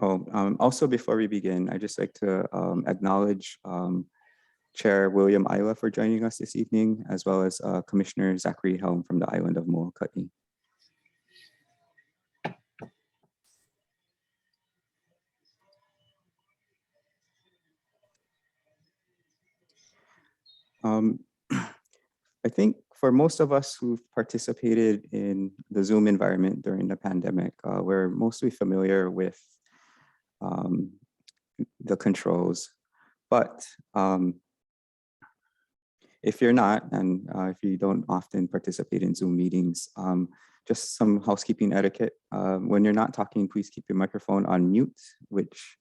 Also, before we begin, I'd just like to acknowledge Chair William Isla for joining us this evening, as well as Commissioner Zachary Helm from the island of Molokai. I think for most of us who've participated in the Zoom environment during the pandemic, we're mostly familiar with the controls, but if you're not, and if you don't often participate in Zoom meetings, just some housekeeping etiquette. When you're not talking, please keep your microphone on mute, which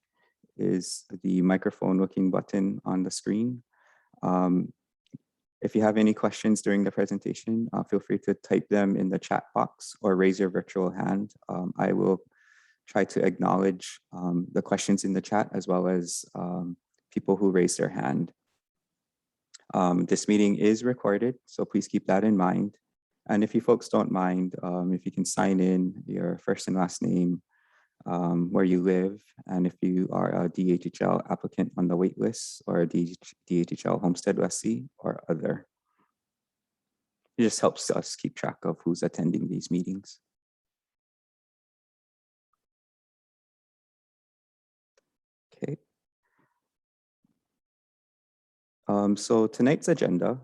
is the microphone looking button on the screen. If you have any questions during the presentation, feel free to type them in the chat box or raise your virtual hand. I will try to acknowledge the questions in the chat as well as people who raise their hand. This meeting is recorded, so please keep that in mind. And if you folks don't mind, if you can sign in your first and last name, where you live, and if you are a DHHL applicant on the wait list or a DHHL homestead lessee or other. It just helps us keep track of who's attending these meetings. Okay. So tonight's agenda,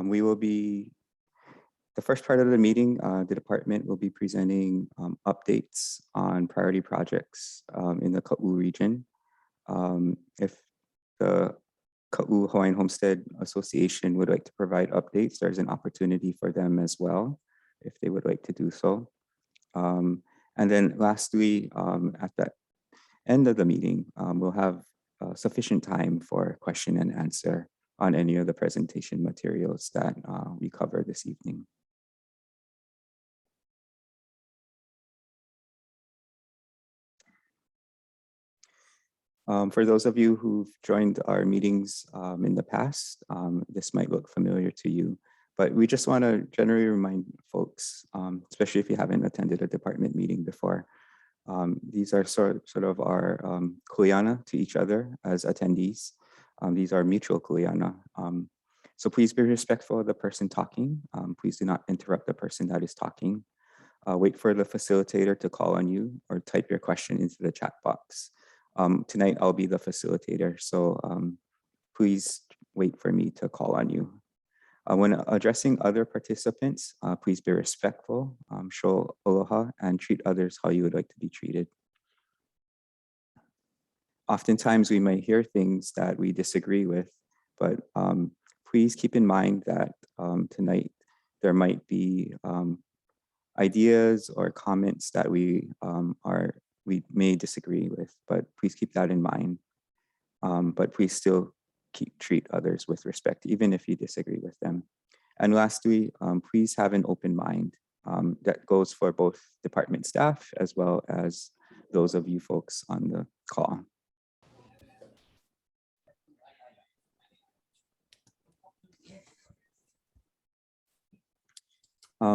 we will be, the first part of the meeting, the department will be presenting updates on priority projects in the Kaʻū region. If the Kaʻū Hawaiian Homestead Association would like to provide updates, there's an opportunity for them as well, if they would like to do so. And then lastly, at the end of the meeting, we'll have sufficient time for question and answer on any of the presentation materials that we cover this evening. For those of you who've joined our meetings in the past, this might look familiar to you, but we just want to generally remind folks, especially if you haven't attended a department meeting before, these are sort of our kuleana to each other as attendees. These are mutual kuleana. So please be respectful of the person talking. Please do not interrupt the person that is talking. Wait for the facilitator to call on you or type your question into the chat box. Tonight, I'll be the facilitator, so please wait for me to call on you. When addressing other participants, please be respectful, show aloha, and treat others how you would like to be treated. Oftentimes, we may hear things that we disagree with, but please keep in mind that tonight there might be ideas or comments that we may disagree with, but please keep that in mind. But please still treat others with respect, even if you disagree with them. And lastly, please have an open mind. That goes for both department staff as well as those of you folks on the call.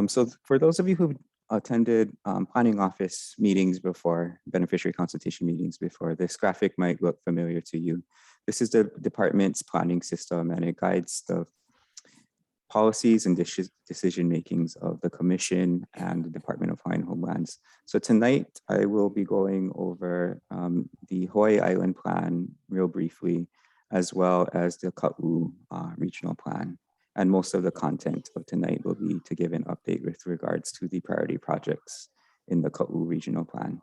So for those of you who attended planning office meetings before, beneficiary consultation meetings before, this graphic might look familiar to you. This is the department's planning system, and it guides the policies and decision makings of the Commission and the Department of Hawaiian Homelands. So tonight I will be going over the Hawaii Island Plan real briefly, as well as the Kaʻū Regional Plan. And most of the content of tonight will be to give an update with regards to the priority projects in the Kaʻū Regional Plan.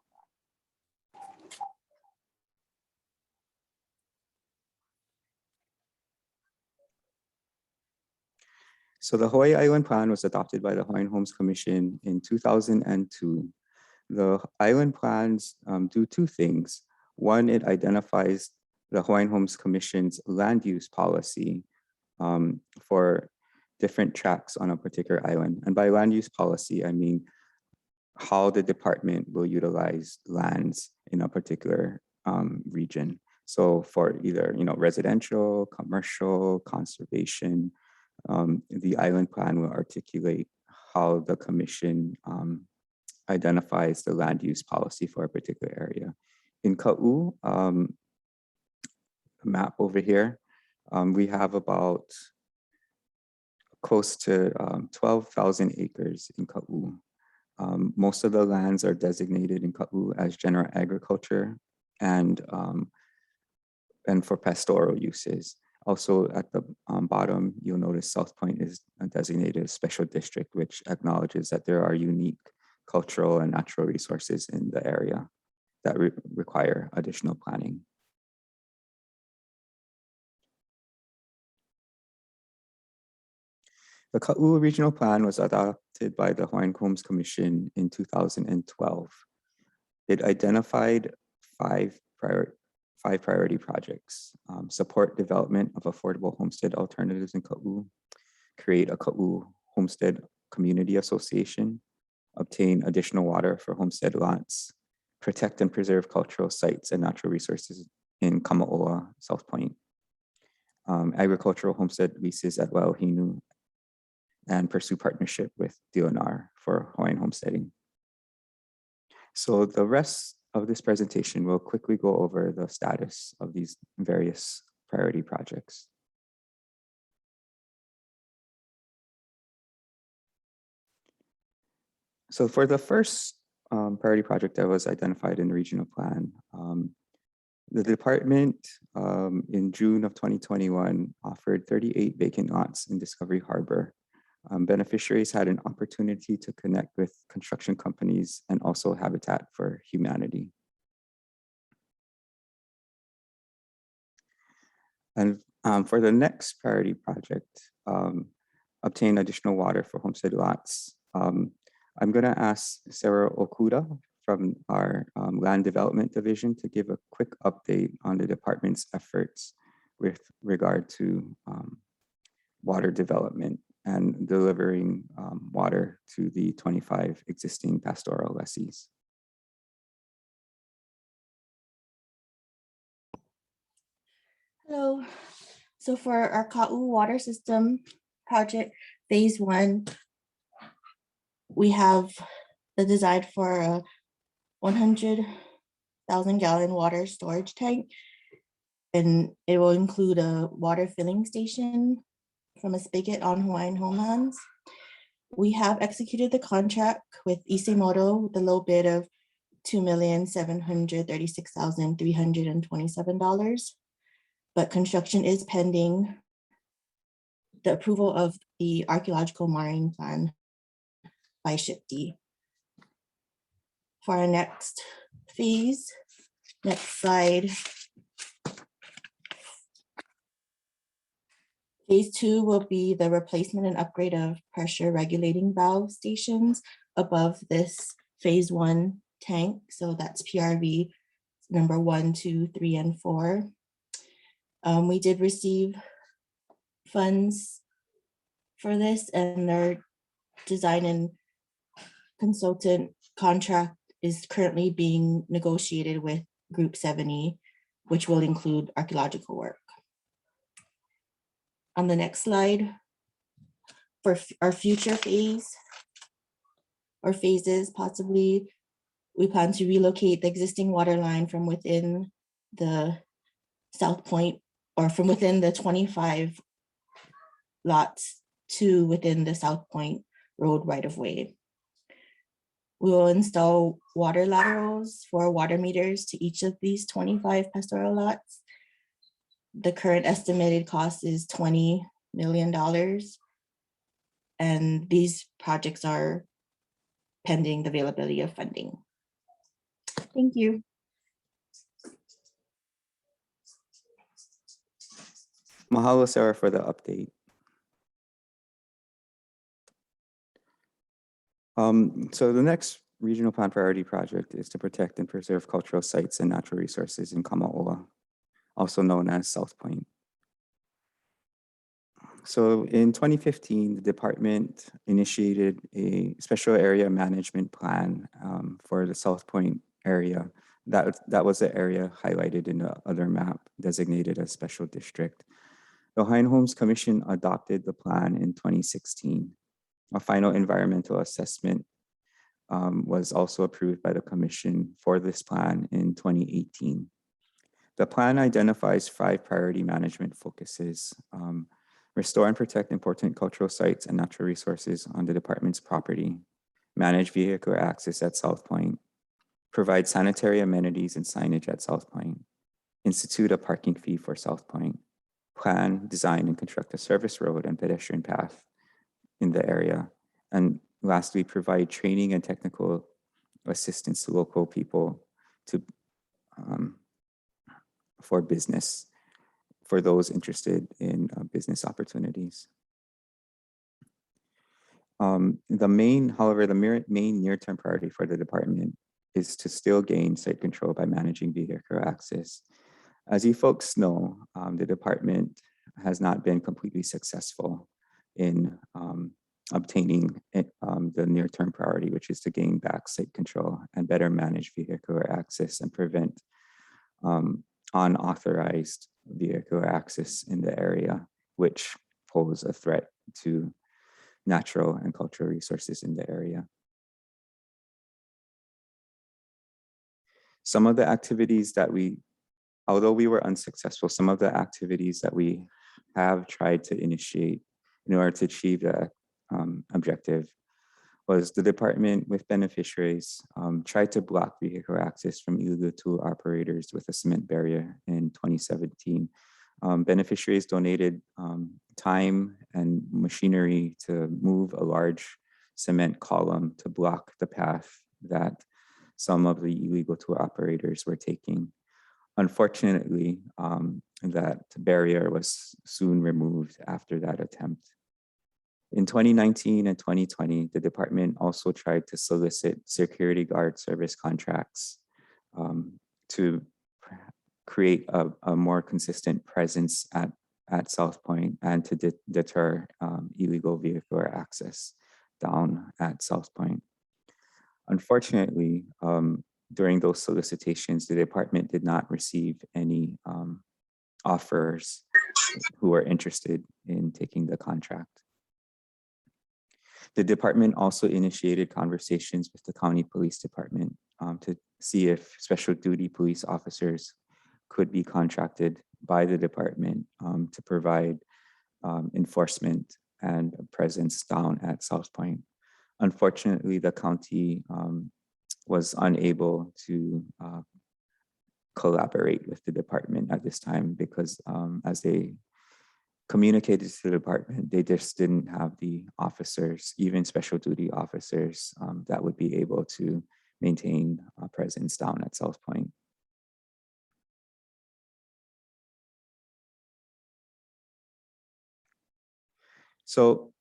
So the Hawaii Island Plan was adopted by the Hawaiian Homes Commission in 2002. The island plans do two things. One, it identifies the Hawaiian Homes Commission's land use policy for different tracts on a particular island. And by land use policy, I mean how the department will utilize lands in a particular region. So for either residential, commercial, conservation, the island plan will articulate how the commission identifies the land use policy for a particular area. In Kaʻū, map over here, we have about close to 12,000 acres in Kaʻū. Most of the lands are designated in Kaʻū as general agriculture and for pastoral uses. Also at the bottom, you'll notice South Point is designated as special district, which acknowledges that there are unique cultural and natural resources in the area that require additional planning. The Kaʻū Regional Plan was adopted by the Hawaiian Homes Commission in 2012. It identified five priority projects: support development of affordable homestead alternatives in Kaʻū, create a Kaʻū Homestead Community Association, obtain additional water for homestead lots, protect and preserve cultural sites and natural resources in Kamaʻoa, South Point, agricultural homestead leases at Waiʻohinu, and pursue partnership with DNR for Hawaiian homesteading. So the rest of this presentation will quickly go over the status of these various priority projects. So for the first priority project that was identified in the regional plan, the department in June of 2021 offered 38 vacant lots in Discovery Harbor. Beneficiaries had an opportunity to connect with construction companies and also Habitat for Humanity. And for the next priority project, obtain additional water for homestead lots. I'm going to ask Sarah Okuda from our Land Development Division to give a quick update on the department's efforts with regard to water development and delivering water to the 25 existing pastoral lessees. Hello. So for our Kaʻū water system project, phase 1, we have the design for a 100,000 gallon water storage tank, and it will include a water filling station from a spigot on Hawaiian homelands. We have executed the contract with Isemoto with a low bid of $2,736,327, but construction is pending the approval of the archaeological marine plan by SHPD. For our next phase, next slide. Phase 2 will be the replacement and upgrade of pressure regulating valve stations above this phase 1 tank. So that's PRV number 1, 2, 3, and 4. We did receive funds for this, and their design and consultant contract is currently being negotiated with Group 70, which will include archaeological work. On the next slide, for our future phase or phases, possibly, we plan to relocate the existing water line from within the South Point, or from within the 25 lots to within the South Point Road right-of-way. We will install water laterals for water meters to each of these 25 pastoral lots. The current estimated cost is $20 million. And these projects are pending the availability of funding. Thank you. Mahalo, Sarah, for the update. So the next regional plan priority project is to protect and preserve cultural sites and natural resources in Kamaʻoa, also known as South Point. So in 2015, the department initiated a special area management plan for the South Point area. That was the area highlighted in the other map designated as special district. The Hawaiian Homes Commission adopted the plan in 2016. A final environmental assessment was also approved by the Commission for this plan in 2018. The plan identifies 5 priority management focuses: restore and protect important cultural sites and natural resources on the department's property, manage vehicular access at South Point, provide sanitary amenities and signage at South Point, institute a parking fee for South Point, plan, design, and construct a service road and pedestrian path in the area, and lastly, provide training and technical assistance to local people to for business, for those interested in business opportunities. The main near-term priority for the department is to still gain site control by managing vehicular access. As you folks know, the department has not been completely successful in obtaining the near-term priority, which is to gain back site control and better manage vehicular access and prevent unauthorized vehicular access in the area, which pose a threat to natural and cultural resources in the area. Some of the activities that although we were unsuccessful, some of the activities that we have tried to initiate in order to achieve the objective was the department with beneficiaries tried to block vehicular access from illegal tool operators with a cement barrier in 2017. Beneficiaries donated time and machinery to move a large cement column to block the path that some of the illegal tool operators were taking. Unfortunately, that barrier was soon removed after that attempt. In 2019 and 2020, the department also tried to solicit security guard service contracts to create a more consistent presence at South Point and to deter illegal vehicular access down at South Point. Unfortunately, during those solicitations, the department did not receive any offers who were interested in taking the contract. The department also initiated conversations with the county police department to see if special duty police officers could be contracted by the department to provide enforcement and presence down at South Point. Unfortunately, the county was unable to collaborate with the department at this time because as they communicated to the department, they just didn't have the officers, even special duty officers, that would be able to maintain a presence down at South Point. So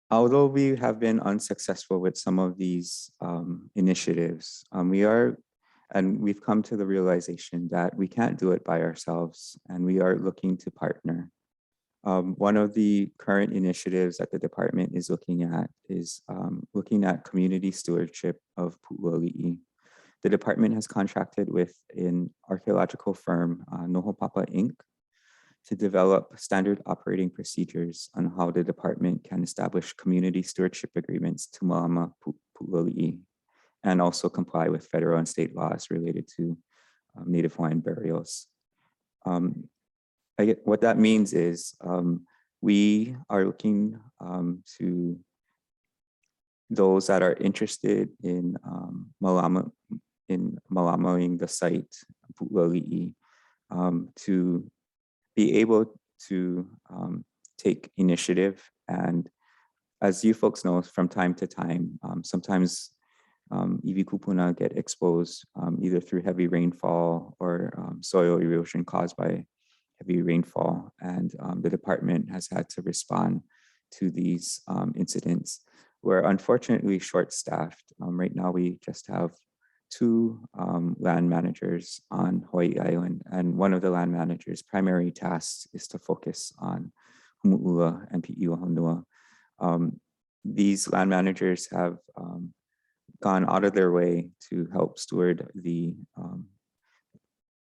although we have been unsuccessful with some of these initiatives, we've come to the realization that we can't do it by ourselves, and we are looking to partner. One of the current initiatives that the department is looking at community stewardship of Pu'uali'i. The department has contracted with an archaeological firm, Noho Papa Inc., to develop standard operating procedures on how the department can establish community stewardship agreements to Malama Pu'uali'i and also comply with federal and state laws related to Native Hawaiian burials. What that means is we are looking to those that are interested in malamaing the site, Pu'uali'i, to be able to take initiative. And as you folks know, from time to time, sometimes iwi kupuna get exposed either through heavy rainfall or soil erosion caused by heavy rainfall, and the department has had to respond to these incidents. We're unfortunately short-staffed. Right now, we just have 2 land managers on Hawaii Island, and one of the land managers' primary tasks is to focus on Humu'ula and Pi'iwahonua. These land managers have gone out of their way to help steward the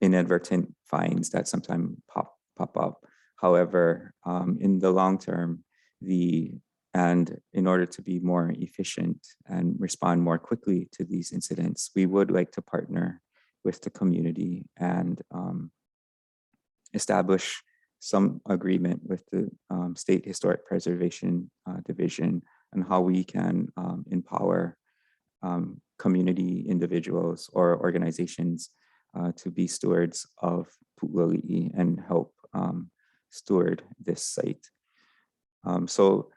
inadvertent fines that sometimes pop up. However, in the long term, the And in order to be more efficient and respond more quickly to these incidents, we would like to partner with the community and establish some agreement with the State Historic Preservation Division on how we can empower community individuals or organizations to be stewards of Pu'uali'i and help steward this site. So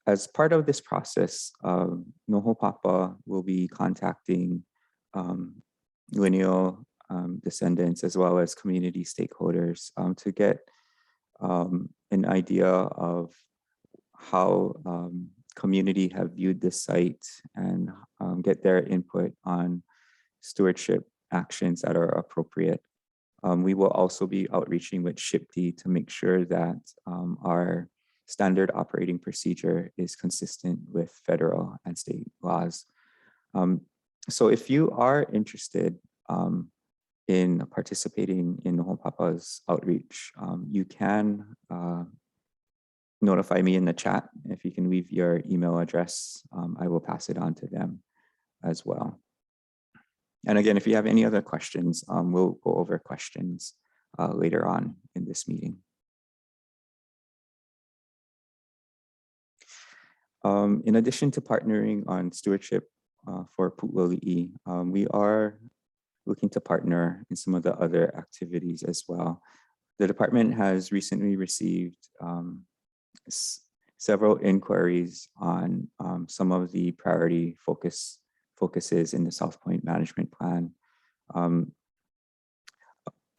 as part of this process, Noho Papa will be contacting lineal descendants as well as community stakeholders to get an idea of how community have viewed this site and get their input on stewardship actions that are appropriate. We will also be outreaching with SHPD to make sure that our standard operating procedure is consistent with federal and state laws. So if you are interested in participating in Noho Papa's outreach, you can notify me in the chat. If you can leave your email address, I will pass it on to them as well. And again, if you have any other questions, we'll go over questions later on in this meeting. In addition to partnering on stewardship for Pu'uali'i, we are looking to partner in some of the other activities as well. The department has recently received several inquiries on some of the priority focuses in the South Point Management Plan.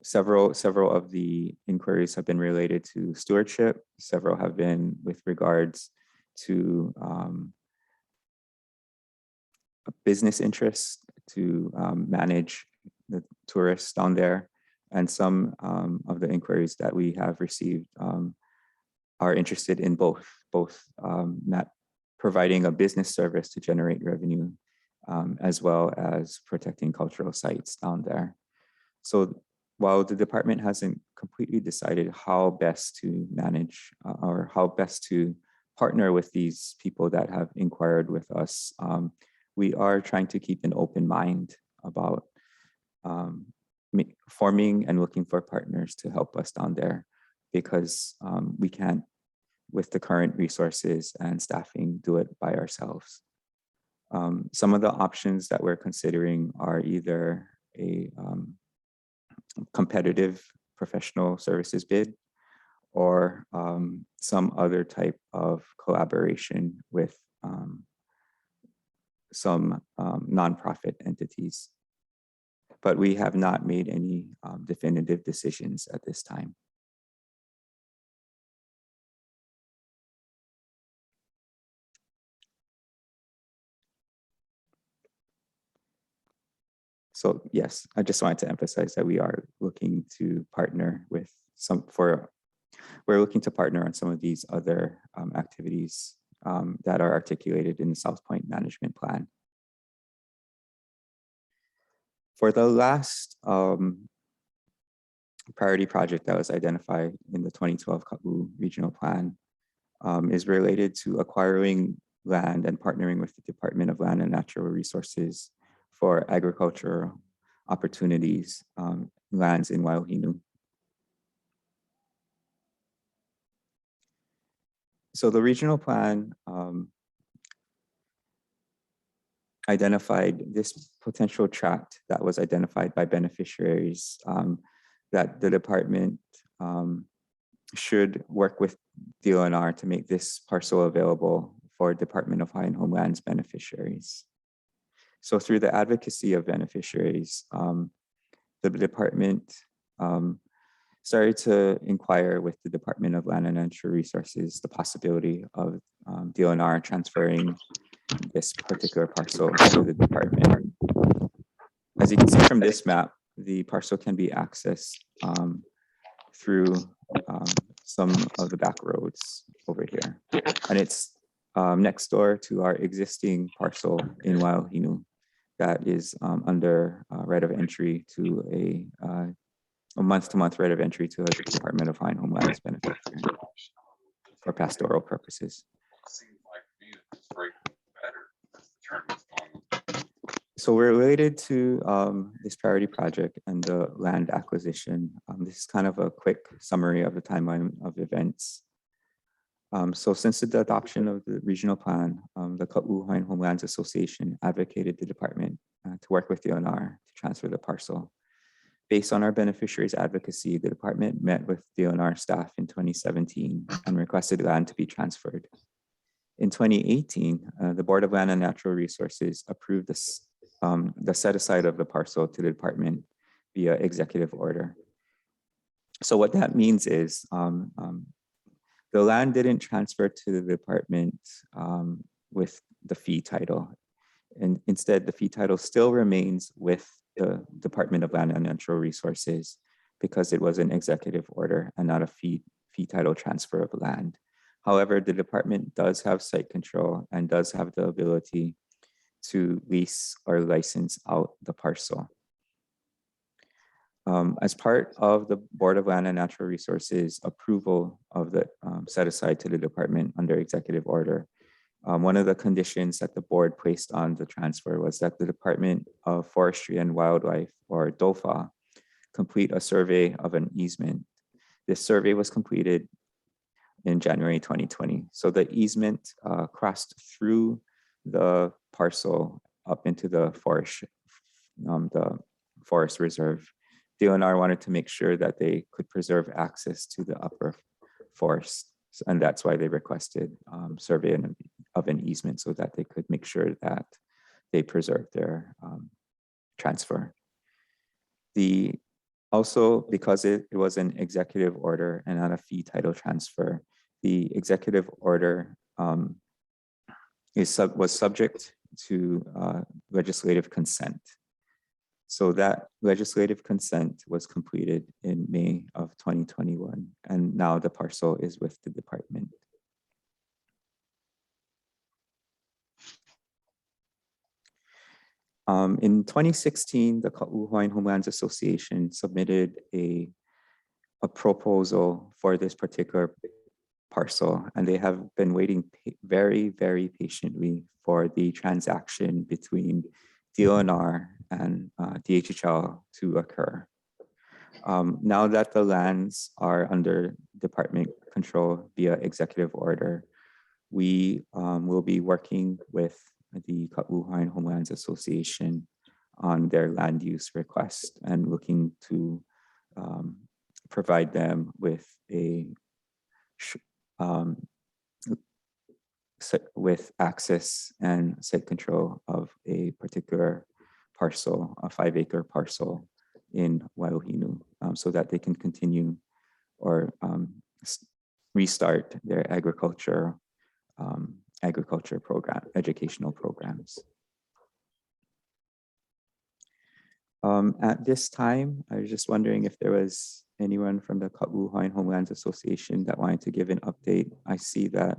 Several of the inquiries have been related to stewardship. Several have been with regards to a business interest to manage the tourists down there. And some of the inquiries that we have received are interested in both providing a business service to generate revenue as well as protecting cultural sites down there. So while the department hasn't completely decided how best to manage or how best to partner with these people that have inquired with us, we are trying to keep an open mind about forming and looking for partners to help us down there, because we can't, with the current resources and staffing, do it by ourselves. Some of the options that we're considering are either a competitive professional services bid or some other type of collaboration with some nonprofit entities. But we have not made any definitive decisions at this time. So yes, I just wanted to emphasize that we are looking to partner with we're looking to partner on some of these other activities that are articulated in the South Point Management Plan. For the last priority project that was identified in the 2012 Kaʻū Regional Plan is related to acquiring land and partnering with the Department of Land and Natural Resources for agricultural opportunities, lands in Wailohinu. So the regional plan identified this potential tract that was identified by beneficiaries that the department should work with DLNR to make this parcel available for Department of High and Homeland's beneficiaries. So through the advocacy of beneficiaries, the department started to inquire with the Department of Land and Natural Resources the possibility of DLNR transferring this particular parcel to the department. As you can see from this map, the parcel can be accessed through some of the back roads over here. And it's next door to our existing parcel in Wailohinu that is under right of entry to a month-to-month right of entry to a Department of High and Homeland's beneficiary for pastoral purposes. So we're related to this priority project and the land acquisition. This is kind of a quick summary of the timeline of events. So since the adoption of the regional plan, the Kaʻū Hawaiian Homelands Association advocated the department to work with the DNR to transfer the parcel. Based on our beneficiaries' advocacy, the department met with DNR staff in 2017 and requested land to be transferred. In 2018, the Board of Land and Natural Resources approved this, the set aside of the parcel to the department via executive order. So what that means is the land didn't transfer to the department with the fee title. And instead, the fee title still remains with the Department of Land and Natural Resources because it was an executive order and not a fee title transfer of land. However, the department does have site control and does have the ability to lease or license out the parcel. As part of the Board of Land and Natural Resources approval of the set aside to the department under executive order, one of the conditions that the board placed on the transfer was that the Department of Forestry and Wildlife, or DOFA, complete a survey of an easement. This survey was completed in January 2020. So the easement crossed through the parcel up into the forest reserve. DNR wanted to make sure that they could preserve access to the upper forest. And that's why they requested survey of an easement so that they could make sure that they preserve their transfer. Also, because it was an executive order and not a fee title transfer, the executive order was subject to legislative consent. So that legislative consent was completed in May of 2021, and now the parcel is with the department. In 2016, the Kaʻū Hawaiian Homelands Association submitted a proposal for this particular parcel, and they have been waiting very, very patiently for the transaction between DNR and DHHL to occur. Now that the lands are under department control via executive order, we will be working with the Kaʻū Hawaiian Homelands Association on their land use request and looking to provide them with with access and site control of a particular parcel, a 5-acre parcel in Wailohinu, so that they can continue or restart their agriculture program, educational programs. At this time, I was just wondering if there was anyone from the Kaʻū Hawaiian Homelands Association that wanted to give an update. I see that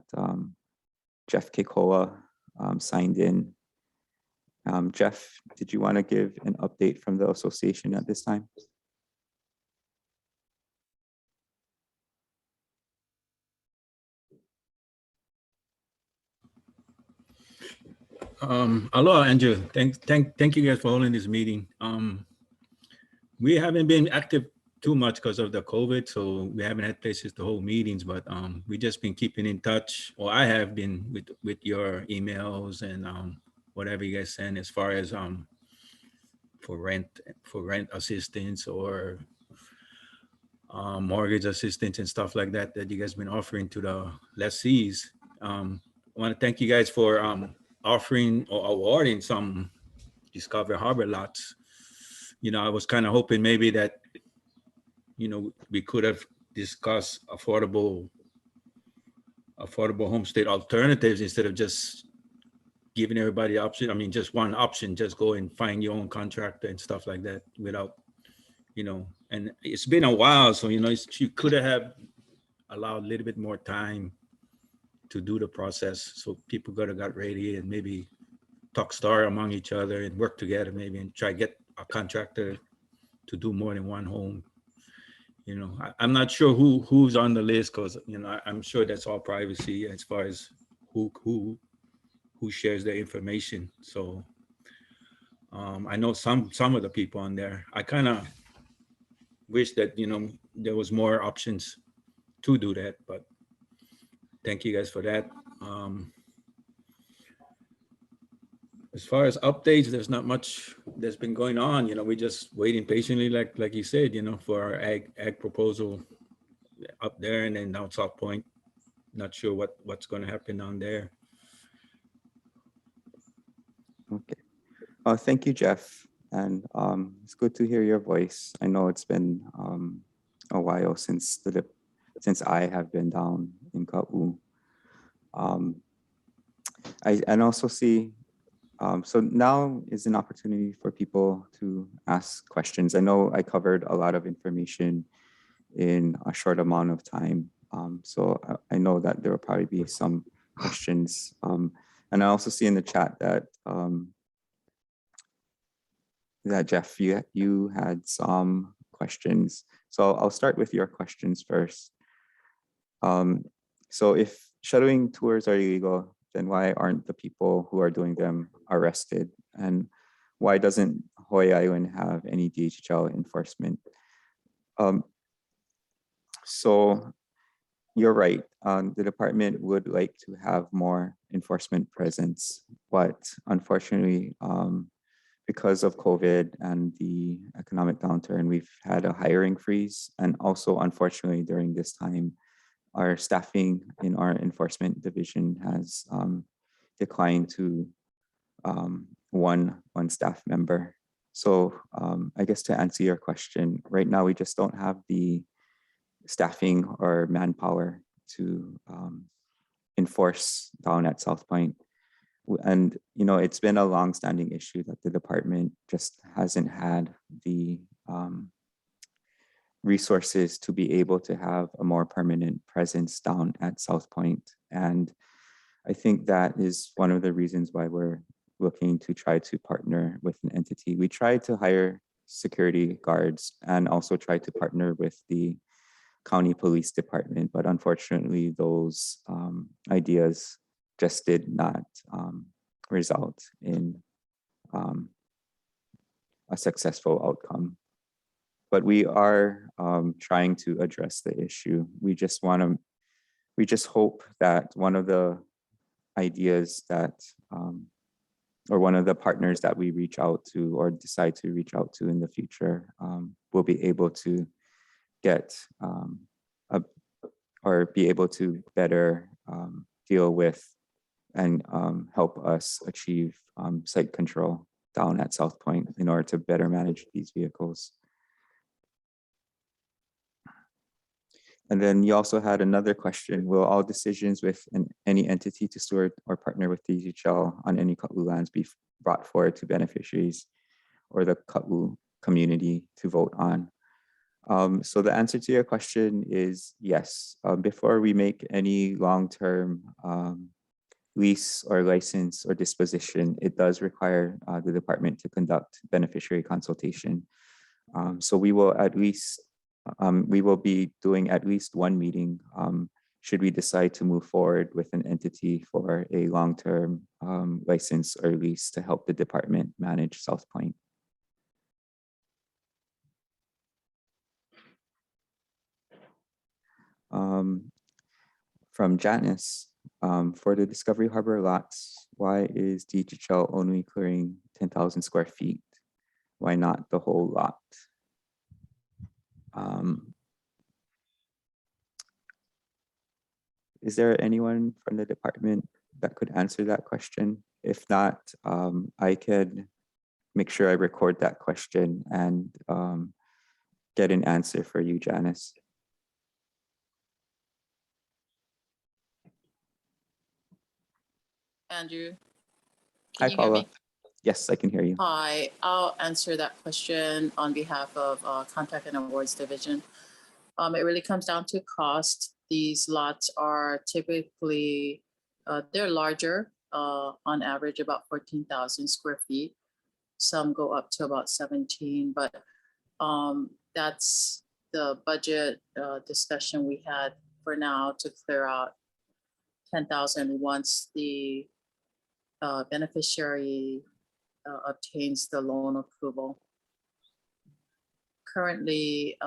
Jeff Kekoa signed in. Jeff, did you want to give an update from the association at this time? Aloha, Andrew. Thank you guys for holding this meeting. We haven't been active too much because of the COVID, so we haven't had places to hold meetings, but we just been keeping in touch, or I have been with your emails and whatever you guys send as far as for rent assistance or mortgage assistance and stuff like that you guys been offering to the lessees. I want to thank you guys for offering or awarding some Discovery Harbor lots. You know, I was kind of hoping maybe that, you know, we could have discussed affordable homestead alternatives instead of just giving everybody the option. I mean, just one option, just go and find your own contractor and stuff like that without, you know, and it's been a while. So, you know, you could have allowed a little bit more time to do the process. So people could have got ready and maybe talk among each other and work together maybe and try to get a contractor to do more than one home. You know, I'm not sure who's on the list because, you know, I'm sure that's all privacy as far as who shares their information. So I know some of the people on there. I kind of wish that, you know, there was more options to do that, but thank you guys for that. As far as updates, there's not much that's been going on. You know, we're just waiting patiently, like you said, you know, for our ag proposal up there, and then down South Point. Not sure what's going to happen down there. Okay. Thank you, Jeff. And it's good to hear your voice. I know it's been a while since I have been down in Kaʻū. I also see, so now is an opportunity for people to ask questions. I know I covered a lot of information in a short amount of time. So I know that there will probably be some questions. And I also see in the chat that that Jeff, you had some questions. So I'll start with your questions first. So if shadowing tours are illegal, then why aren't the people who are doing them arrested? And why doesn't Hawaii Island have any DHHL enforcement? So you're right. The department would like to have more enforcement presence, but unfortunately, because of COVID and the economic downturn, we've had a hiring freeze. And also, unfortunately, during this time, our staffing in our enforcement division has declined to one staff member. So I guess to answer your question, right now, we just don't have the staffing or manpower to enforce down at South Point. And, you know, it's been a long-standing issue that the department just hasn't had the resources to be able to have a more permanent presence down at South Point. And I think that is one of the reasons why we're looking to try to partner with an entity. We tried to hire security guards and also try to partner with the county police department, but unfortunately those ideas just did not result in a successful outcome. But we are trying to address the issue. We just hope that one of the ideas that, or one of the partners that we reach out to or decide to reach out to in the future will be able to get or be able to better deal with and help us achieve site control down at South Point in order to better manage these vehicles. And then you also had another question: will all decisions with any entity to steward or partner with DHHL on any Kaʻū lands be brought forward to beneficiaries or the Kaʻū community to vote on? So the answer to your question is yes. Before we make any long-term lease or license or disposition, it does require the department to conduct beneficiary consultation. So we will be doing at least one meeting should we decide to move forward with an entity for a long-term license or lease to help the department manage South Point. From Janice, for the Discovery Harbor lots, why is DHHL only clearing 10,000 square feet? Why not the whole lot? Is there anyone from the department that could answer that question? If not, I could make sure I record that question and get an answer for you, Janice. Andrew, Hi, can you hear Paula. me? Yes, I can hear you. Hi, I'll answer that question on behalf of Contract and Awards Division. It really comes down to cost. These lots are typically, they're larger, on average about 14,000 square feet. Some go up to about 17, but that's the budget discussion we had for now to clear out 10,000 once the beneficiary obtains the loan approval. Currently,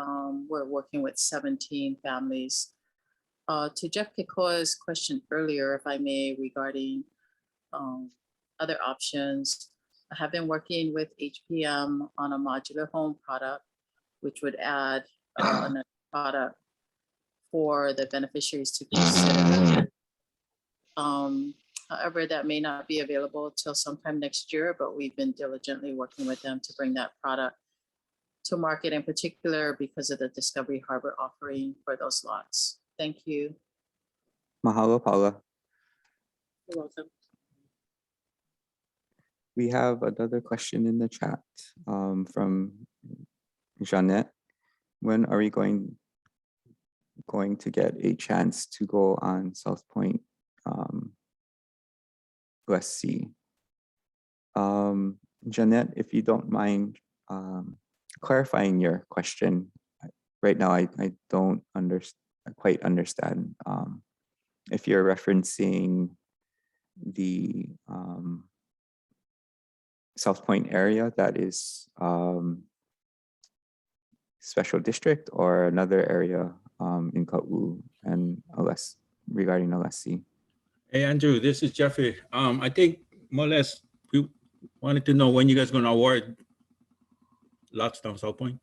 we're working with 17 families. To Jeff Kikoa's question earlier, if I may, regarding other options, I have been working with HPM on a modular home product, which would add another product for the beneficiaries to consider. However, that may not be available till sometime next year, but we've been diligently working with them to bring that product to market, in particular because of the Discovery Harbor offering for those lots. Thank you. Mahalo, Paula. You're welcome. We have another question in the chat from Jeanette. When are we going to get a chance to go on South Point West Sea? Jeanette, if you don't mind clarifying your question. Right now, I don't quite understand if you're referencing the South Point area that is special district, or another area in Kaʻū and regarding LSC. Hey, Andrew, this is Jeffrey. I think more or less we wanted to know when you guys going to award lots down South Point.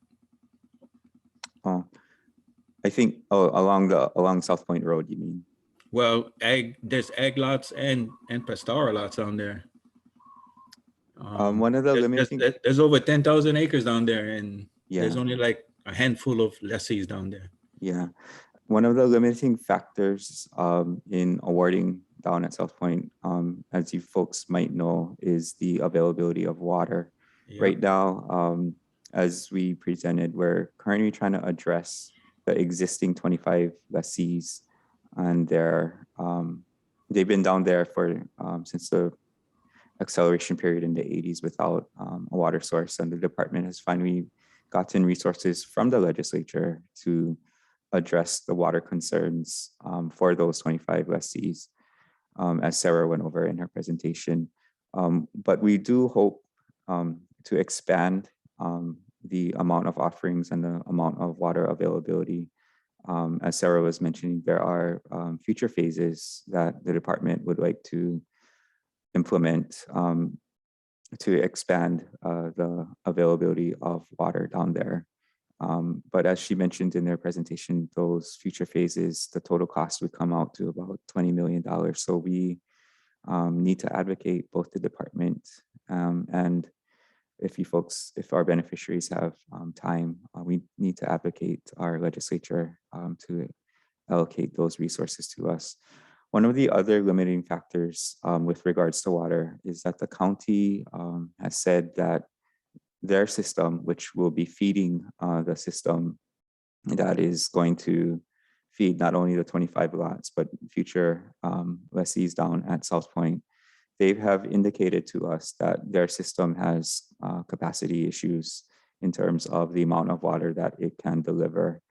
Oh, I think along South Point Road, you mean? Well, there's egg lots and pastora lots down there. One of the limiting, there's over 10,000 acres down there, and yeah, there's only like a handful of lessees down there. yeah. One of the limiting factors in awarding down at South Point, as you folks might know, is the availability of water. Yeah. Right now, as we presented, we're currently trying to address the existing 25 lessees, and they've been down there for since the acceleration period in the 80s without a water source, and the department has finally gotten resources from the legislature to address the water concerns for those 25 lessees, as Sarah went over in her presentation. But we do hope to expand the amount of offerings and the amount of water availability. As Sarah was mentioning, there are future phases that the department would like to implement to expand the availability of water down there. But as she mentioned in their presentation, those future phases, the total cost would come out to about $20 million. So we need to advocate both the department and if our beneficiaries have time, we need to advocate our legislature to allocate those resources to us. One of the other limiting factors with regards to water is that the county has said that their system, which will be feeding the system that is going to feed not only the 25 lots, but future lessees down at South Point, they have indicated to us that their system has capacity issues in terms of the amount of water that it can deliver.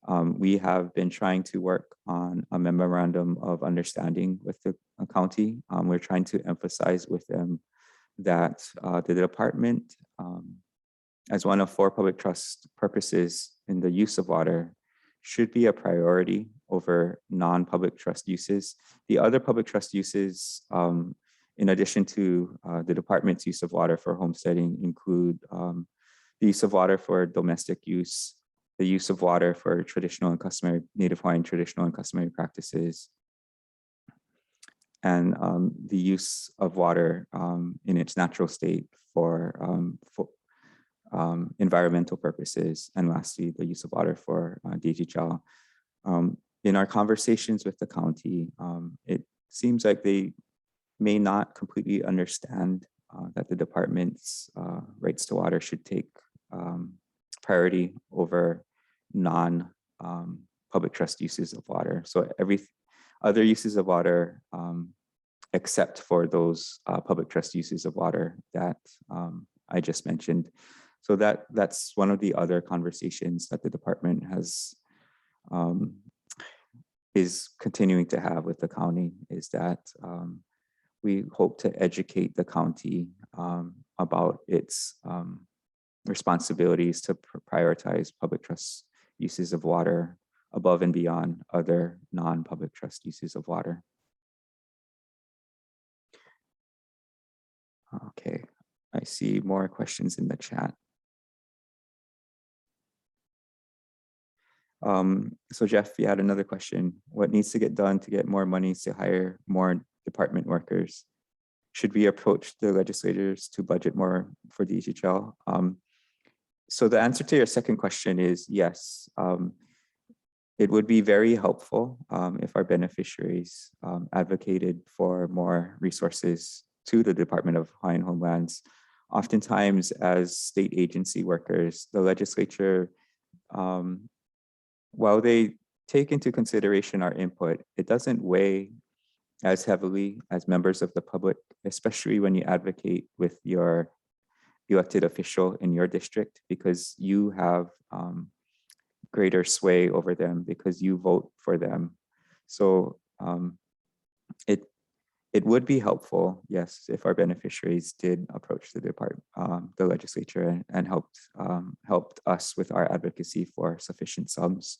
We have been trying to work on a memorandum of understanding with the county. We're trying to emphasize with them that the department, as one of 4 public trust purposes in the use of water, should be a priority over non-public trust uses. The other public trust uses, in addition to the department's use of water for homesteading, include the use of water for domestic use, the use of water for traditional and customary, Native Hawaiian traditional and customary practices, and the use of water in its natural state for environmental purposes, and lastly, the use of water for DHHL. In our conversations with the county, it seems like they may not completely understand that the department's rights to water should take priority over non-public trust uses of water. So every other uses of water, except for those public trust uses of water that I just mentioned. So that's one of the other conversations that the department is continuing to have with the county, is that we hope to educate the county about its responsibilities to prioritize public trust uses of water above and beyond other non-public trust uses of water. Okay, I see more questions in the chat. So Jeff, you had another question. What needs to get done to get more money to hire more department workers? Should we approach the legislators to budget more for DHHL? So the answer to your second question is yes. It would be very helpful if our beneficiaries advocated for more resources to the Department of Hawaiian Homelands. Oftentimes as state agency workers, the legislature, while they take into consideration our input, it doesn't weigh as heavily as members of the public, especially when you advocate with your elected official in your district, because you have greater sway over them because you vote for them. So it would be helpful, yes, if our beneficiaries did approach the the legislature and helped us with our advocacy for sufficient sums.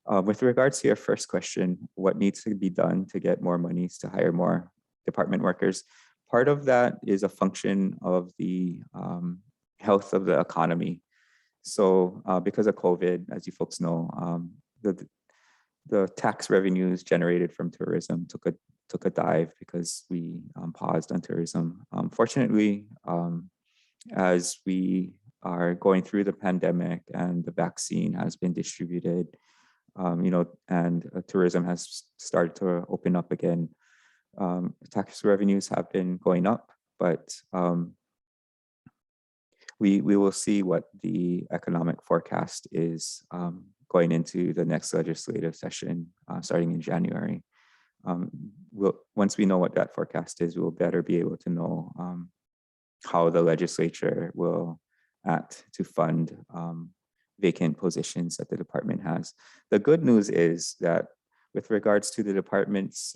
With regards to your first question, what needs to be done to get more monies to hire more department workers? Part of that is a function of the health of the economy. So because of COVID, as you folks know, the tax revenues generated from tourism took a dive because we paused on tourism. Fortunately, as we are going through the pandemic and the vaccine has been distributed, and tourism has started to open up again, tax revenues have been going up, but we will see what the economic forecast is going into the next legislative session starting in January. Once we know what that forecast is, we'll better be able to know how the legislature will act to fund vacant positions that the department has. The good news is that with regards to the department's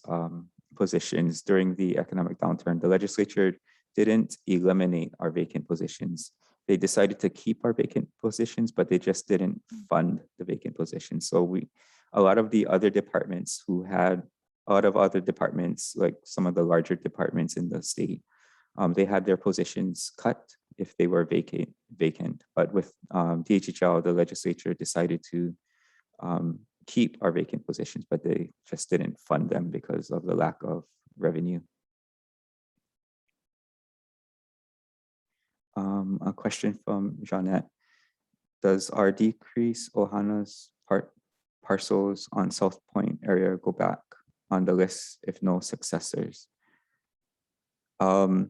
positions during the economic downturn, the legislature didn't eliminate our vacant positions. They decided to keep our vacant positions, but they just didn't fund the vacant positions. So a lot of the other departments who had a lot of other departments, like some of the larger departments in the state, they had their positions cut if they were vacant. But with DHHL, the legislature decided to keep our vacant positions, but they just didn't fund them because of the lack of revenue. A question from Jeanette. Does our decrease Ohana's parcels on South Point area go back on the list if no successors? So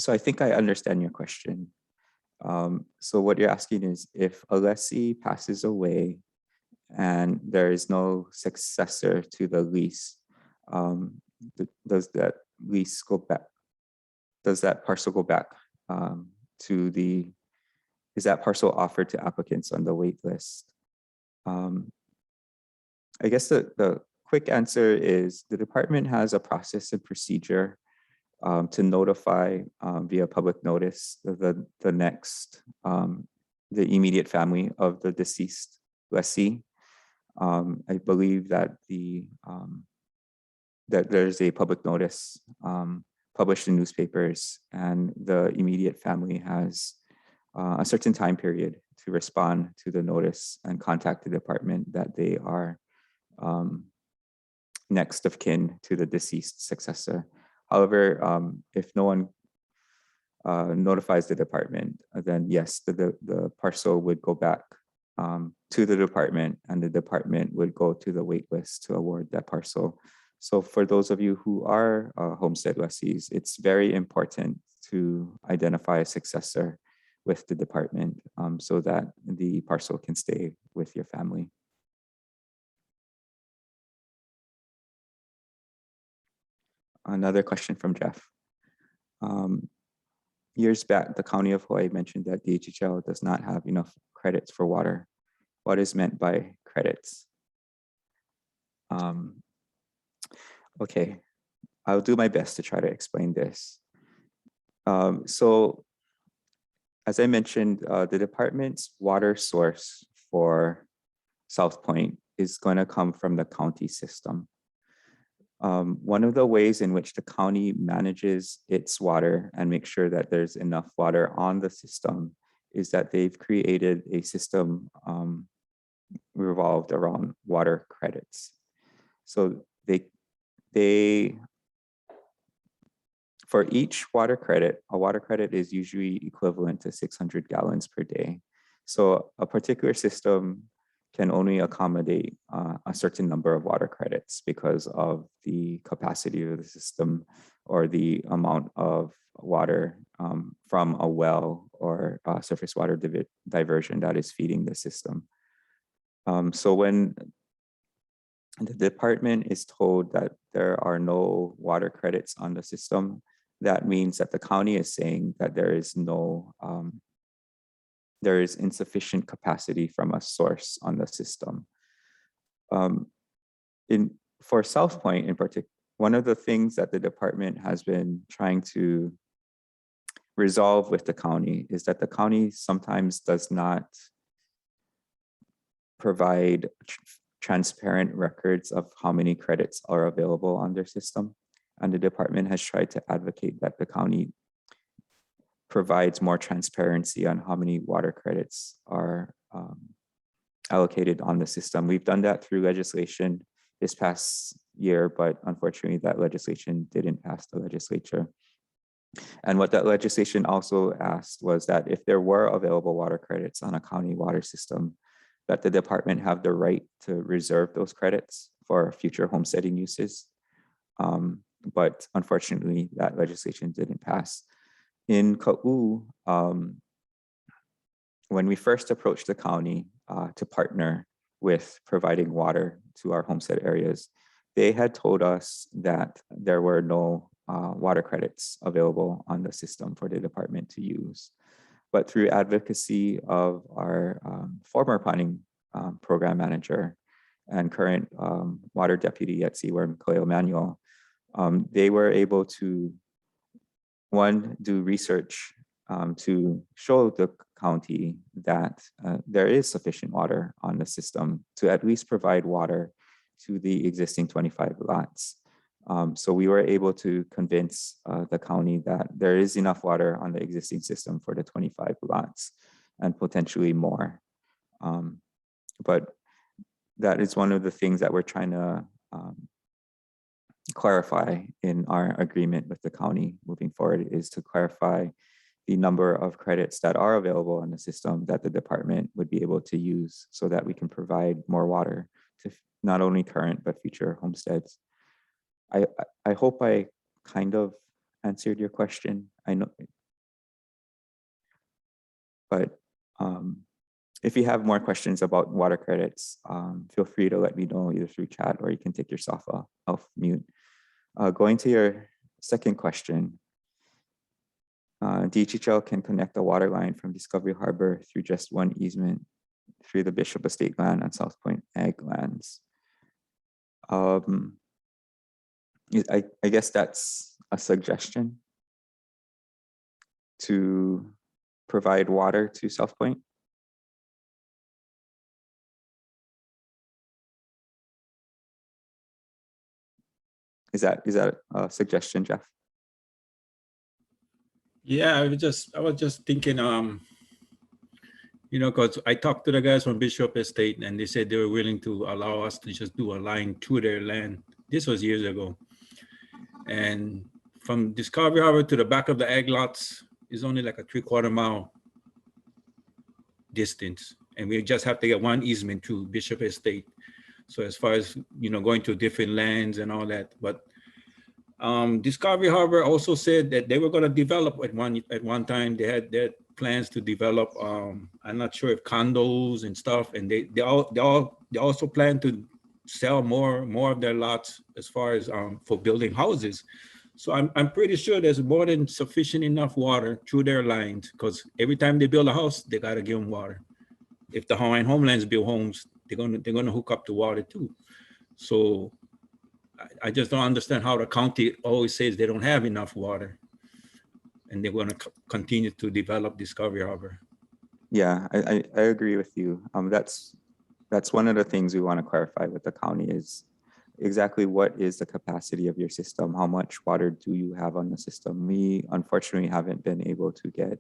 I think I understand your question. So what you're asking is if a lessee passes away and there is no successor to the lease, does that lease go back? Does that parcel go back is that parcel offered to applicants on the wait list? I guess the quick answer is the department has a process and procedure to notify via public notice the immediate family of the deceased lessee. I believe that that there's a public notice published in newspapers, and the immediate family has a certain time period to respond to the notice and contact the department that they are next of kin to the deceased successor. However, if no one notifies the department, then yes, the parcel would go back to the department, and the department would go to the wait list to award that parcel. So for those of you who are homestead lessees, it's very important to identify a successor with the department so that the parcel can stay with your family. Another question from Jeff. Years back, the County of Hawaii mentioned that DHHL does not have enough credits for water. What is meant by credits? Okay, I'll do my best to try to explain this. So as I mentioned, the department's water source for South Point is going to come from the county system. One of the ways in which the county manages its water and makes sure that there's enough water on the system is that they've created a system revolved around water credits. So they for each water credit, a water credit is usually equivalent to 600 gallons per day. So a particular system can only accommodate a certain number of water credits because of the capacity of the system or the amount of water from a well or surface water diversion that is feeding the system. So when the department is told that there are no water credits on the system, that means that the county is saying that there is insufficient capacity from a source on the system. For South Point in particular, one of the things that the department has been trying to resolve with the county is that the county sometimes does not provide transparent records of how many credits are available on their system. And the department has tried to advocate that the county provides more transparency on how many water credits are allocated on the system. We've done that through legislation this past year, but unfortunately that legislation didn't pass the legislature. And what that legislation also asked was that if there were available water credits on a county water system, that the department have the right to reserve those credits for future homesteading uses. But unfortunately, that legislation didn't pass. In Kaʻū, when we first approached the county to partner with providing water to our homestead areas, they had told us that there were no water credits available on the system for the department to use. But through advocacy of our former planning program manager and current water deputy at Seaworm, Cleo Manuel, they were able to, one, do research to show the county that there is sufficient water on the system to at least provide water to the existing 25 lots. So we were able to convince the county that there is enough water on the existing system for the 25 lots and potentially more. But that is one of the things that we're trying to clarify in our agreement with the county moving forward, is to clarify the number of credits that are available in the system that the department would be able to use so that we can provide more water to not only current but future homesteads. I hope I kind of answered your question. I know, but if you have more questions about water credits, feel free to let me know either through chat or you can take yourself off mute. Going to your second question, DHHL can connect a water line from Discovery Harbor through just one easement through the Bishop Estate land and South Point Ag lands. I guess that's a suggestion to provide water to South Point. Is that a suggestion, Jeff? Yeah, I was just thinking, you know, because I talked to the guys from Bishop Estate and they said they were willing to allow us to just do a line through their land. This was years ago. And from Discovery Harbor to the back of the ag lots is only like a 3/4 mile distance. And we just have to get one easement to Bishop Estate. So as far as, you know, going to different lands and all that, but Discovery Harbor also said that they were going to develop at one time. They had their plans to develop. I'm not sure if condos and stuff, and they also plan to sell more of their lots as far as for building houses. So I'm pretty sure there's more than sufficient enough water through their lines, because every time they build a house, they got to give them water. If the Hawaiian Homelands build homes, they're gonna hook up the water too. So I just don't understand how the county always says they don't have enough water. and they want to continue to develop Discovery Harbor. Yeah, I agree with you. That's one of the things we want to clarify with the county is exactly what is the capacity of your system? How much water do you have on the system? We unfortunately haven't been able to get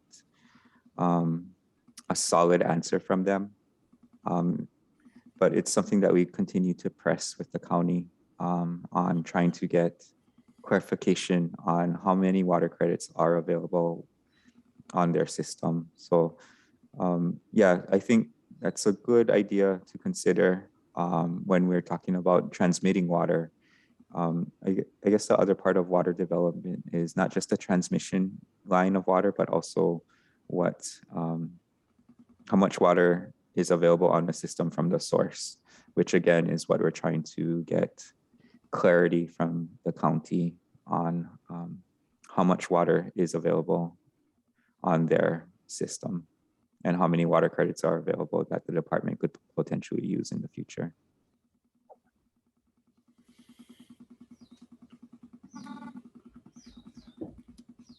a solid answer from them. But it's something that we continue to press with the county on trying to get clarification on how many water credits are available on their system. So yeah, I think that's a good idea to consider when we're talking about transmitting water. I guess the other part of water development is not just the transmission line of water, but also what how much water is available on the system from the source, which again is what we're trying to get clarity from the county on how much water is available on their system and how many water credits are available that the department could potentially use in the future.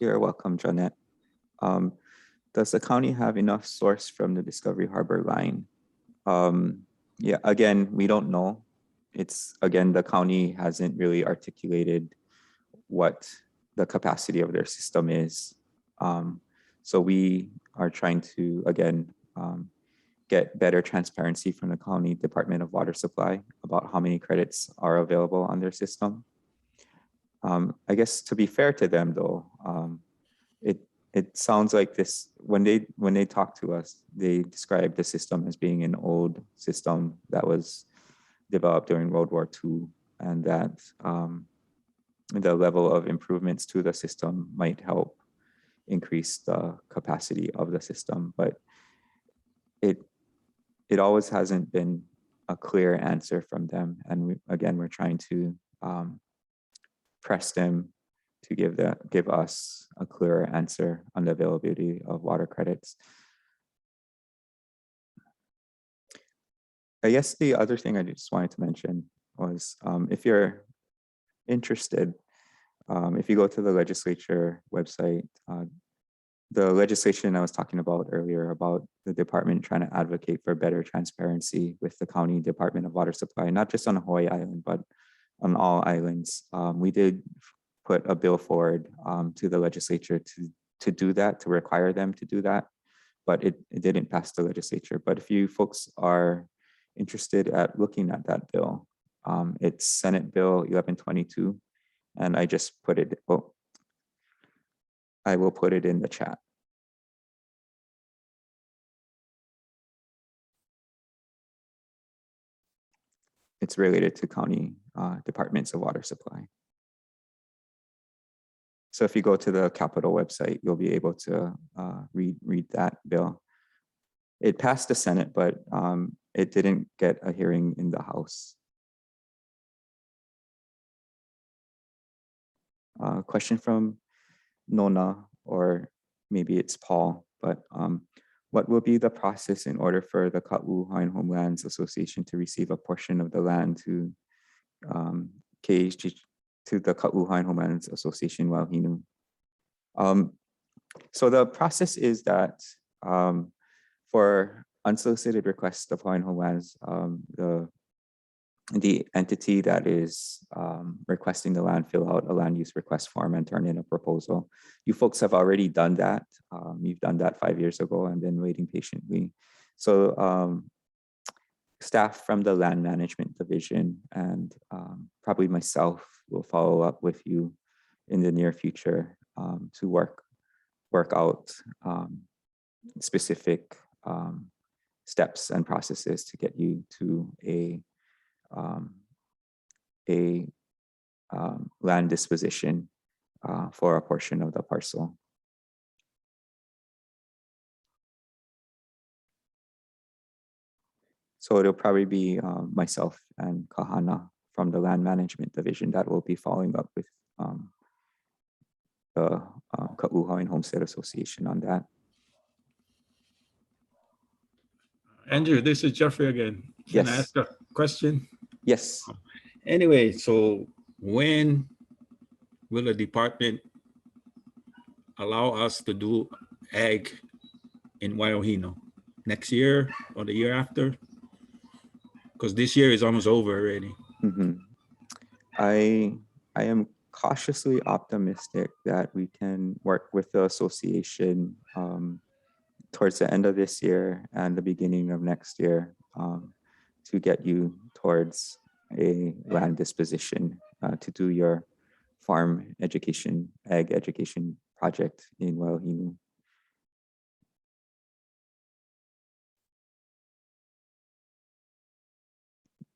You're welcome, Jeanette. Does the county have enough source from the Discovery Harbor line? Yeah, again, we don't know. It's, again, the county hasn't really articulated what the capacity of their system is. So we are trying to, again, get better transparency from the County Department of Water Supply about how many credits are available on their system. I guess to be fair to them though, it sounds like this, when they talk to us, they describe the system as being an old system that was developed during World War II, and that the level of improvements to the system might help increase the capacity of the system. But it always hasn't been a clear answer from them. And we're trying to press them to give us a clearer answer on the availability of water credits. I guess the other thing I just wanted to mention was if you're interested, if you go to the legislature website, the legislation I was talking about earlier about the department trying to advocate for better transparency with the County Department of Water Supply, not just on Hawaii Island, but on all islands. We did put a bill forward to the legislature to do that, to require them to do that, but it didn't pass the legislature. But if you folks are interested at looking at that bill, it's Senate Bill 1122, and I just put it, I will put it in the chat. It's related to county departments of water supply. So if you go to the Capitol website, you'll be able to read that bill. It passed the Senate, but it didn't get a hearing in the House. Question from Nona, or maybe it's Paul, but what will be the process in order for the Kaʻū Hawaiian Homelands Association to receive a portion of the land to KHG, to the Kaʻū Hawaiian Homelands Association Wahinu? So the process is that for unsolicited requests of Hawaiian Homelands, the entity that is requesting the land fill out a land use request form and turn in a proposal. You folks have already done that. You've done that 5 years ago and been waiting patiently. So staff from the land management division and probably myself will follow up with you in the near future to work out specific steps and processes to get you to a land disposition for a portion of the parcel. So it'll probably be myself and Kahana from the land management division that will be following up with the Kaʻū Hawaiian Homestead Association on that. Andrew, this is Jeffrey again. Can I ask a question? Yes. Anyway, so when will the department allow us to do ag in Waiohino next year or the year after? Because this year is almost over already. Mhm. I am cautiously optimistic that we can work with the association towards the end of this year and the beginning of next year to get you towards a land disposition to do your farm education, ag education project in Waiohinu.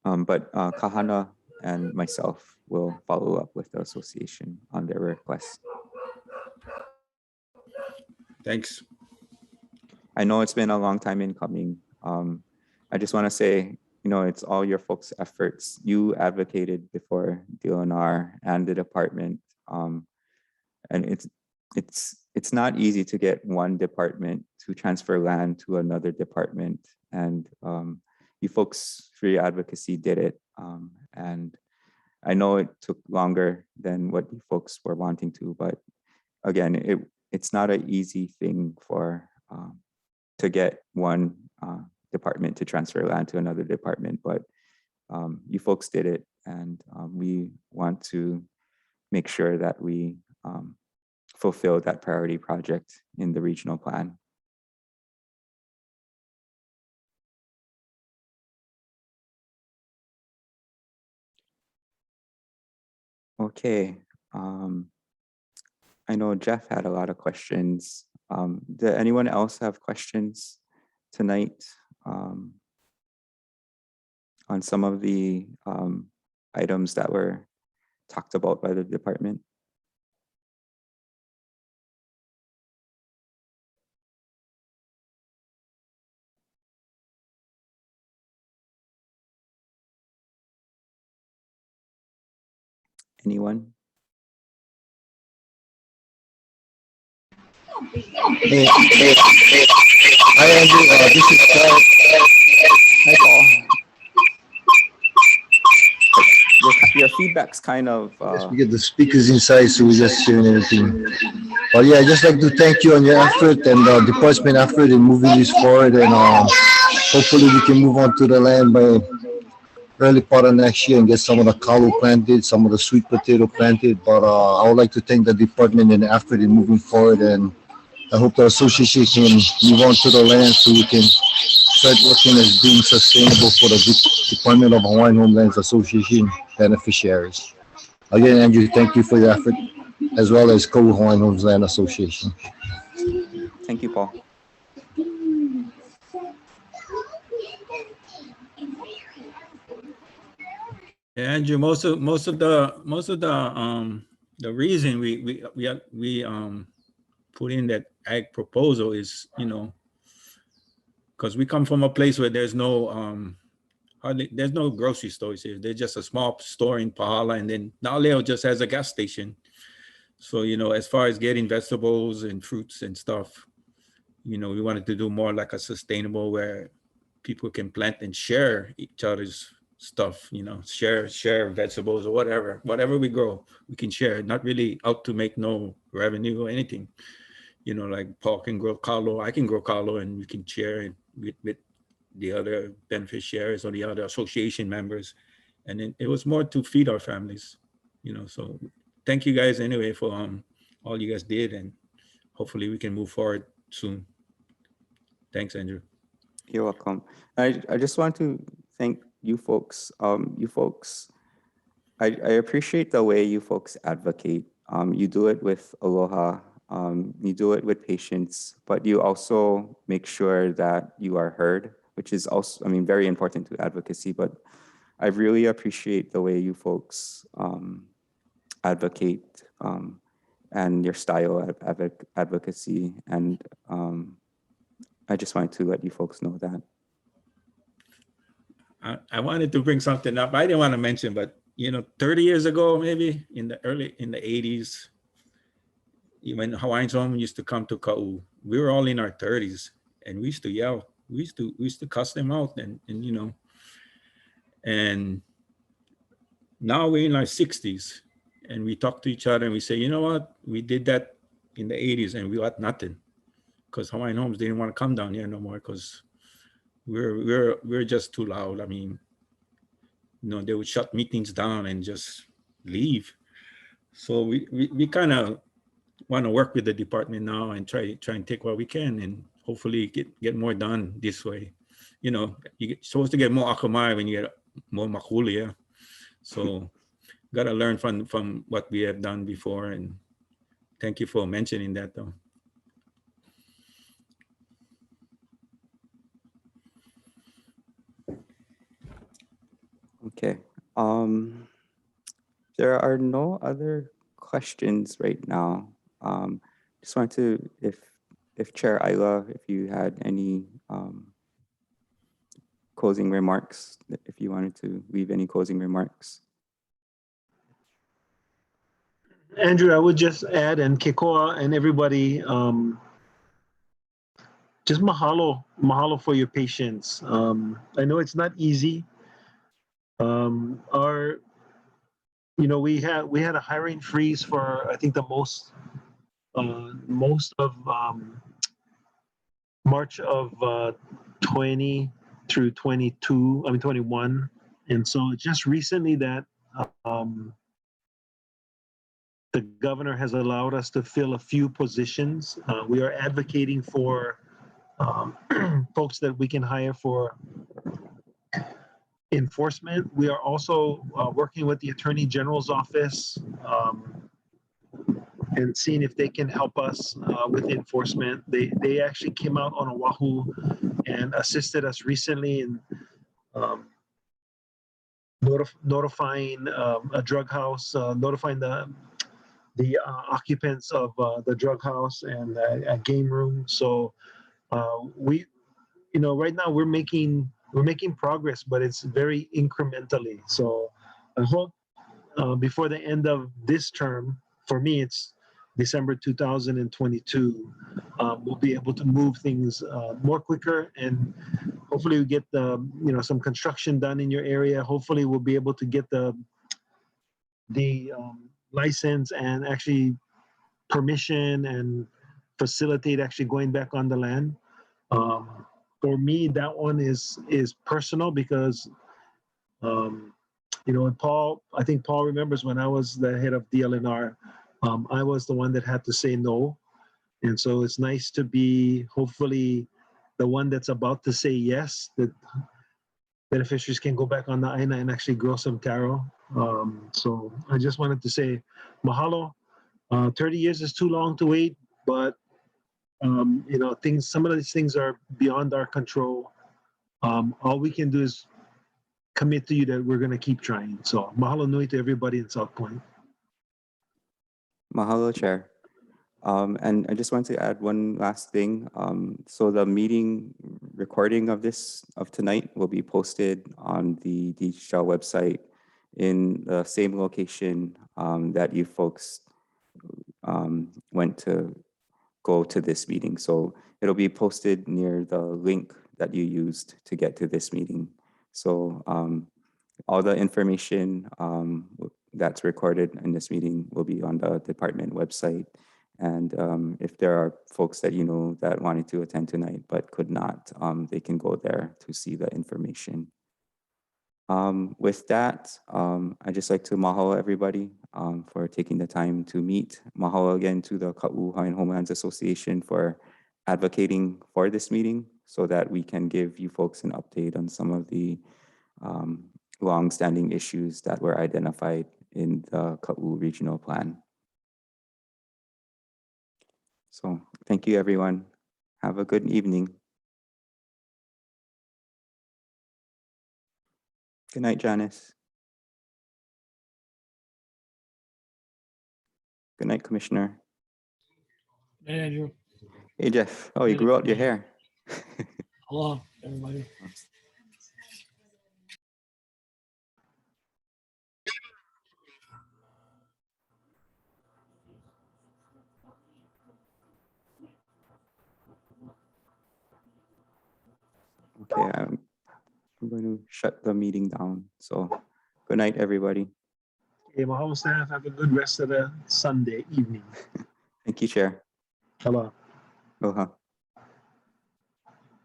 But Kahana and myself will follow up with the association on their request. Thanks. I know it's been a long time in coming. I just want to say, you know, it's all your folks' efforts. You advocated before DLNR and the department, and it's not easy to get one department to transfer land to another department, and you folks for your advocacy did it. And I know it took longer than what you folks were wanting to, but again, it's not an easy thing for to get one department to transfer land to another department, but you folks did it, and we want to make sure that we fulfill that priority project in the regional plan. Okay. I know Jeff had a lot of questions. Did anyone else have questions tonight on some of the items that were talked about by the department? Anyone? Hey, hi Andrew, this is Paul. Hi, Paul. Your feedback's kind of We get the speakers inside, so we're just hearing everything. But yeah, I'd just like to thank you on your effort and the department effort in moving this forward, and hopefully we can move on to the land by early part of next year and get some of the kaʻū planted, some of the sweet potato planted. But I would like to thank the department and the effort in moving forward, and I hope the association can move on to the land so we can start working as being sustainable for the Department of Hawaiian Homelands Association beneficiaries. Again, Andrew, thank you for your effort, as well as Kaʻū Hawaiian Homelands Association. Thank you, Paul. Yeah, Andrew, most of the reason we put in that ag proposal is, you know, because we come from a place where there's no there's no grocery stores here. There's just a small store in Pahala, and then Na'aleo just has a gas station. So, you know, as far as getting vegetables and fruits and stuff, you know, we wanted to do more like a sustainable where people can plant and share each other's stuff, you know, share vegetables or whatever we grow, we can share. Not really out to make no revenue or anything. You know, like Paul can grow kalo, I can grow kalo, and we can share it with the other beneficiaries or the other association members. And it was more to feed our families, you know. So thank you guys anyway for all you guys did, and hopefully we can move forward soon. Thanks, Andrew. You're welcome. I just want to thank you folks. I appreciate the way you folks advocate. You do it with aloha. You do it with patience, but you also make sure that you are heard, which is also, I mean, very important to advocacy. But I really appreciate the way you folks advocate and your style of advocacy. And I just wanted to let you folks know that. I wanted to bring something up. I didn't want to mention, but you know, 30 years ago, maybe in the 80s, when Hawaiians Home used to come to Kaʻū, we were all in our 30s, and we used to yell. We used to cuss them out, and you know. And now we're in our 60s, and we talk to each other and we say, you know what, we did that in the 80s and we got nothing because Hawaiian Homes didn't want to come down here no more because we're just too loud. I mean, you know, they would shut meetings down and just leave. So we kind of want to work with the department now and try and take what we can and hopefully get more done this way. You know, you're supposed to get more akamai when you get more makuli, yeah. So gotta learn from what we have done before, and thank you for mentioning that though. Okay. There are no other questions right now. Just want to, if Chair Ayla, if you had any closing remarks, if you wanted to leave any closing remarks. Andrew, I would just add, and Kekoa and everybody, just mahalo for your patience. I know it's not easy. We had a hiring freeze for I think the most of March of 20 through 21, and so just recently that the governor has allowed us to fill a few positions. We are advocating for folks that we can hire for enforcement. We are also working with the Attorney General's office and seeing if they can help us with enforcement. They actually came out on Oahu and assisted us recently in notifying a drug house, notifying the occupants of the drug house and a game room. So right now we're making progress, but it's very incrementally. So I hope before the end of this term, for me it's December 2022, we'll be able to move things more quicker, and hopefully we get some construction done in your area. Hopefully we'll be able to get the license and actually permission and facilitate actually going back on the land. For me, that one is personal because, and Paul, I think Paul remembers when I was the head of DLNR, I was the one that had to say no. And so it's nice to be hopefully the one that's about to say yes, that beneficiaries can go back on the AINA and actually grow some taro. So I just wanted to say mahalo. 30 years is too long to wait, but some of these things are beyond our control. All we can do is commit to you that we're going to keep trying. So mahalo nui to everybody in South Point. Mahalo, Chair. And I just want to add one last thing. So the meeting recording of tonight will be posted on the DHHL website in the same location that you folks went to go to this meeting. So it'll be posted near the link that you used to get to this meeting. So all the information that's recorded in this meeting will be on the department website. And if there are folks that that wanted to attend tonight but could not, they can go there to see the information. With that, I'd just like to mahalo everybody for taking the time to meet. Mahalo again to the Kaʻū Hawaiian Homelands Association for advocating for this meeting so that we can give you folks an update on some of the long-standing issues that were identified in the Kaʻū Regional Plan. So thank you, everyone. Have a good evening. Good night, Janice. Good night, Commissioner. Hey, Andrew. Hey, Jeff. Oh, you grew out your hair. Hello, everybody. Okay, I'm going to shut the meeting down. So good night, everybody. Okay, mahalo staff. Have a good rest of the Sunday evening. Thank you, Chair. Aloha. Aloha.